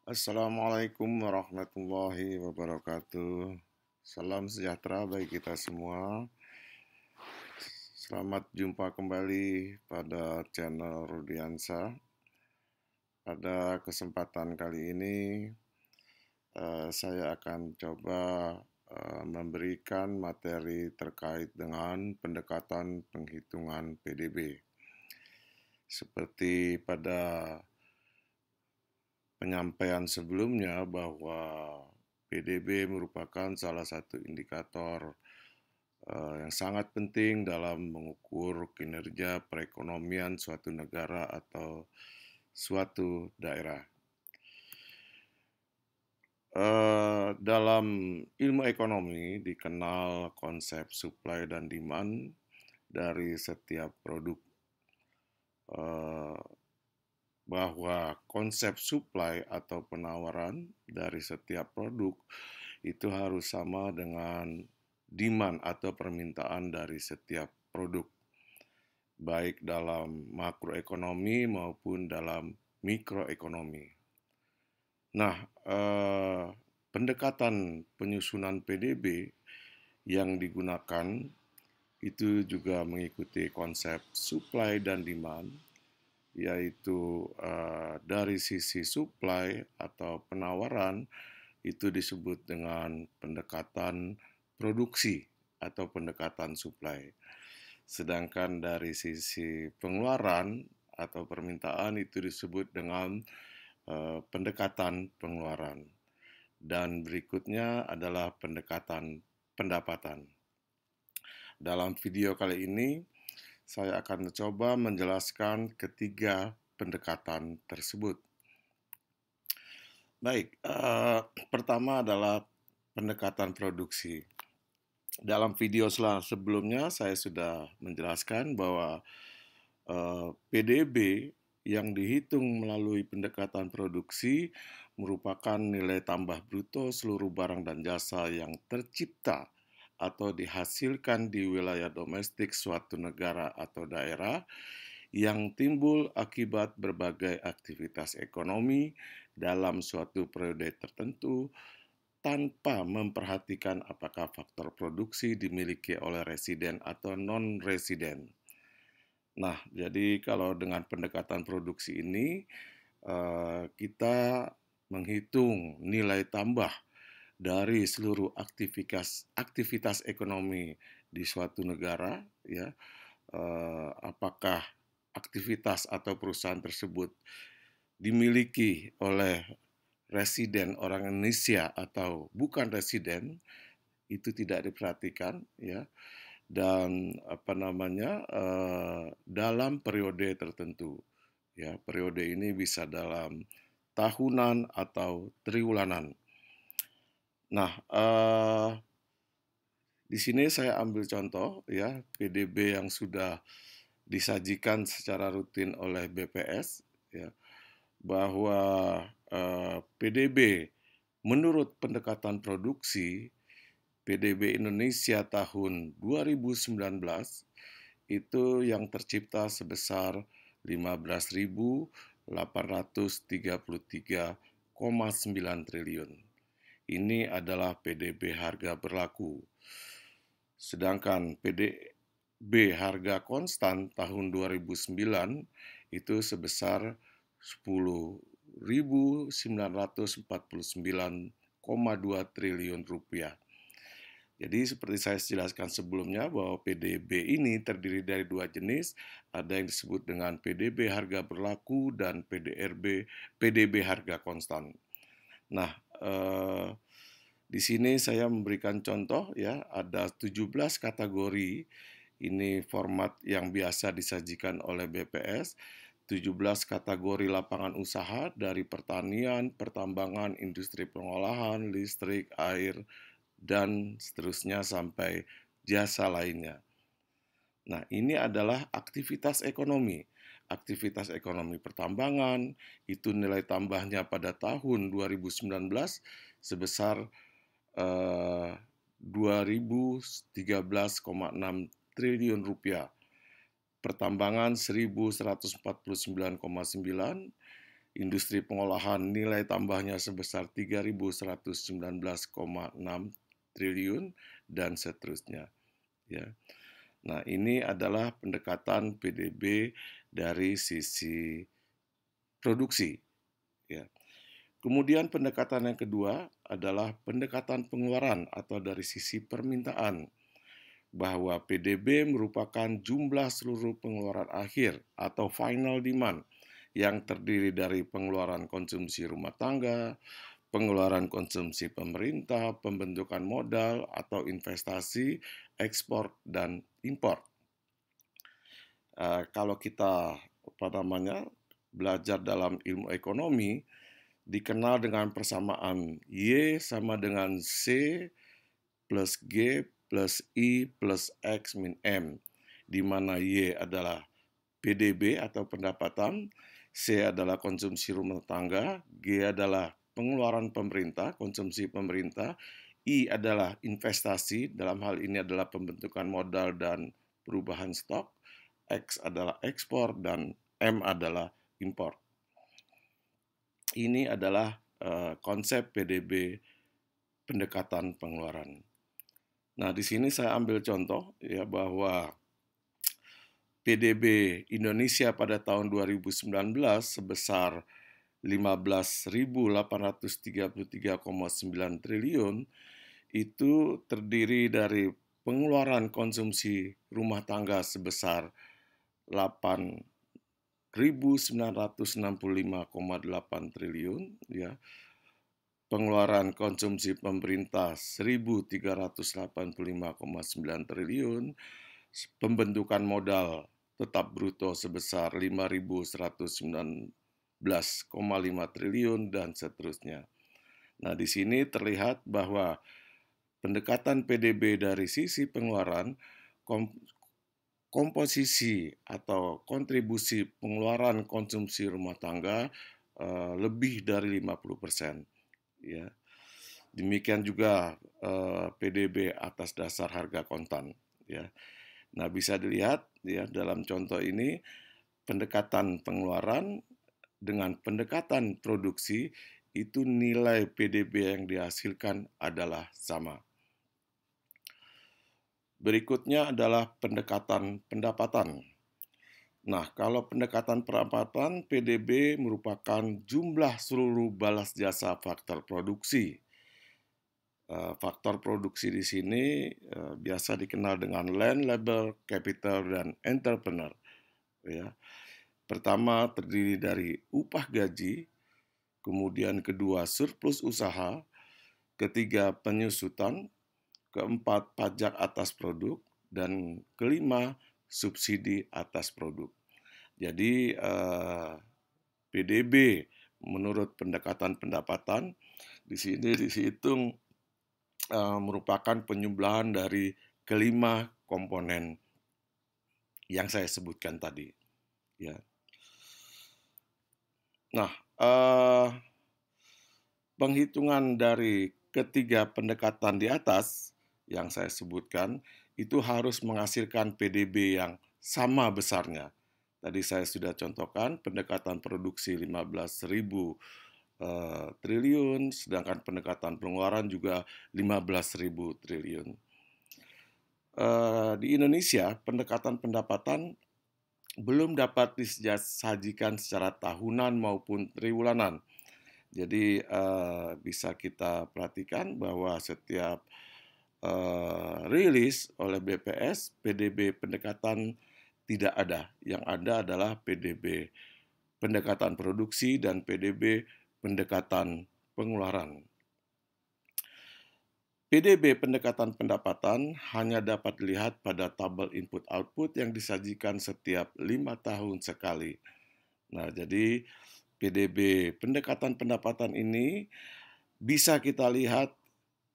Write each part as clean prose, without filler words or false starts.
Assalamualaikum warahmatullahi wabarakatuh. Salam sejahtera bagi kita semua. Selamat jumpa kembali pada channel Rudiansa. Pada kesempatan kali ini, saya akan coba memberikan materi terkait dengan pendekatan penghitungan PDB. Seperti pada penyampaian sebelumnya bahwa PDB merupakan salah satu indikator yang sangat penting dalam mengukur kinerja perekonomian suatu negara atau suatu daerah. Dalam ilmu ekonomi dikenal konsep supply dan demand dari setiap produk, bahwa konsep supply atau penawaran dari setiap produk itu harus sama dengan demand atau permintaan dari setiap produk, baik dalam makroekonomi maupun dalam mikroekonomi. Nah, pendekatan penyusunan PDB yang digunakan itu juga mengikuti konsep supply dan demand, yaitu dari sisi supply atau penawaran itu disebut dengan pendekatan produksi atau pendekatan supply. Sedangkan dari sisi pengeluaran atau permintaan itu disebut dengan pendekatan pengeluaran. Dan berikutnya adalah pendekatan pendapatan. Dalam video kali ini, saya akan mencoba menjelaskan ketiga pendekatan tersebut. Baik, pertama adalah pendekatan produksi. Dalam video sebelumnya saya sudah menjelaskan bahwa PDB yang dihitung melalui pendekatan produksi merupakan nilai tambah bruto seluruh barang dan jasa yang tercipta atau dihasilkan di wilayah domestik suatu negara atau daerah yang timbul akibat berbagai aktivitas ekonomi dalam suatu periode tertentu tanpa memperhatikan apakah faktor produksi dimiliki oleh residen atau non-residen. Nah, jadi kalau dengan pendekatan produksi ini, kita menghitung nilai tambah dari seluruh aktivitas ekonomi di suatu negara, ya, apakah aktivitas atau perusahaan tersebut dimiliki oleh residen orang Indonesia atau bukan residen, itu tidak diperhatikan, ya, dan dalam periode tertentu, ya, periode ini bisa dalam tahunan atau triwulanan. Nah, di sini saya ambil contoh, ya, PDB yang sudah disajikan secara rutin oleh BPS, ya, bahwa PDB menurut pendekatan produksi PDB Indonesia tahun 2019 itu yang tercipta sebesar 15.833,9 triliun. Ini adalah PDB harga berlaku. Sedangkan PDB harga konstan tahun 2009 itu sebesar 10.949,2 triliun rupiah. Jadi seperti saya jelaskan sebelumnya bahwa PDB ini terdiri dari dua jenis, ada yang disebut dengan PDB harga berlaku dan PDB harga konstan. Nah, di sini saya memberikan contoh, ya, ada 17 kategori, ini format yang biasa disajikan oleh BPS, 17 kategori lapangan usaha dari pertanian, pertambangan, industri pengolahan, listrik, air, dan seterusnya sampai jasa lainnya. Nah, ini adalah aktivitas ekonomi. Aktivitas ekonomi pertambangan, itu nilai tambahnya pada tahun 2019 sebesar 2.013,6 triliun rupiah. Pertambangan 1.149,9, industri pengolahan nilai tambahnya sebesar 3.119,6 triliun dan seterusnya. Ya. Nah, ini adalah pendekatan PDB dari sisi produksi. Ya. Kemudian pendekatan yang kedua adalah pendekatan pengeluaran atau dari sisi permintaan, bahwa PDB merupakan jumlah seluruh pengeluaran akhir atau final demand yang terdiri dari pengeluaran konsumsi rumah tangga, pengeluaran konsumsi pemerintah, pembentukan modal atau investasi, ekspor dan impor. Kalau kita belajar dalam ilmu ekonomi, dikenal dengan persamaan Y sama dengan C plus G plus I plus X min M, di mana Y adalah PDB atau pendapatan, C adalah konsumsi rumah tangga, G adalah pengeluaran pemerintah, konsumsi pemerintah, I adalah investasi, dalam hal ini adalah pembentukan modal dan perubahan stok, X adalah ekspor, dan M adalah impor. Ini adalah konsep PDB pendekatan pengeluaran. Nah, di sini saya ambil contoh ya bahwa PDB Indonesia pada tahun 2019 sebesar 15.833,9 triliun itu terdiri dari pengeluaran konsumsi rumah tangga sebesar 8.965,8 triliun ya. Pengeluaran konsumsi pemerintah 1.385,9 triliun, pembentukan modal tetap bruto sebesar 5.119,5 triliun, dan seterusnya. Nah, di sini terlihat bahwa pendekatan PDB dari sisi pengeluaran, komposisi atau kontribusi pengeluaran konsumsi rumah tangga lebih dari 50%. Ya. Demikian juga PDB atas dasar harga kontan. Ya. Nah, bisa dilihat ya dalam contoh ini pendekatan pengeluaran dengan pendekatan produksi itu nilai PDB yang dihasilkan adalah sama. Berikutnya adalah pendekatan pendapatan. Nah, kalau pendekatan pendapatan, PDB merupakan jumlah seluruh balas jasa faktor produksi. Faktor produksi di sini biasa dikenal dengan land, labor, capital, dan entrepreneur. Ya. Pertama terdiri dari upah gaji, kemudian kedua surplus usaha, ketiga penyusutan, keempat pajak atas produk, dan kelima subsidi atas produk. Jadi PDB menurut pendekatan pendapatan di sini dihitung merupakan penjumlahan dari kelima komponen yang saya sebutkan tadi. Ya. Nah, penghitungan dari ketiga pendekatan di atas yang saya sebutkan itu harus menghasilkan PDB yang sama besarnya. Tadi saya sudah contohkan pendekatan produksi 15.000 triliun, sedangkan pendekatan pengeluaran juga 15.000 triliun. Di Indonesia, pendekatan pendapatan belum dapat disajikan secara tahunan maupun triwulanan. Jadi bisa kita perhatikan bahwa setiap rilis oleh BPS, PDB pendekatan tidak ada. Yang ada adalah PDB pendekatan produksi dan PDB pendekatan pengeluaran. PDB pendekatan pendapatan hanya dapat dilihat pada tabel input-output yang disajikan setiap 5 tahun sekali. Nah, jadi PDB pendekatan pendapatan ini bisa kita lihat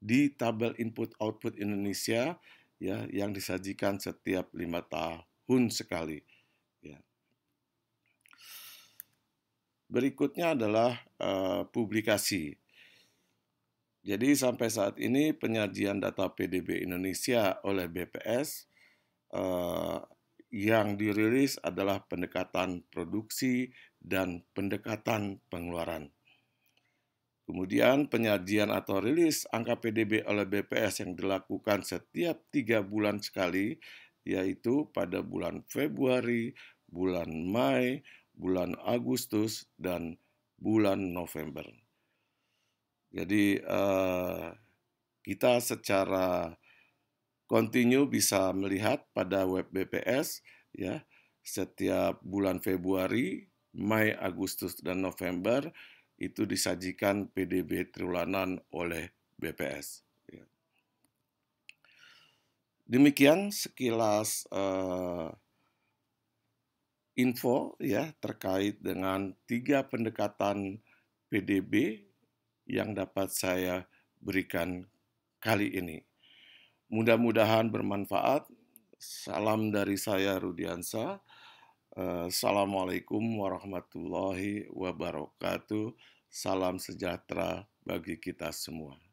di tabel input-output Indonesia ya, yang disajikan setiap 5 tahun sekali. Ya. Berikutnya adalah publikasi. Jadi sampai saat ini penyajian data PDB Indonesia oleh BPS yang dirilis adalah pendekatan produksi dan pendekatan pengeluaran. Kemudian penyajian atau rilis angka PDB oleh BPS yang dilakukan setiap 3 bulan sekali, yaitu pada bulan Februari, bulan Mei, bulan Agustus, dan bulan November. Jadi kita secara kontinu bisa melihat pada web BPS ya, setiap bulan Februari, Mei, Agustus, dan November itu disajikan PDB triwulanan oleh BPS. Demikian sekilas info ya terkait dengan 3 pendekatan PDB yang dapat saya berikan kali ini. Mudah-mudahan bermanfaat. Salam dari saya Rudiansa. Assalamualaikum warahmatullahi wabarakatuh. Salam sejahtera bagi kita semua.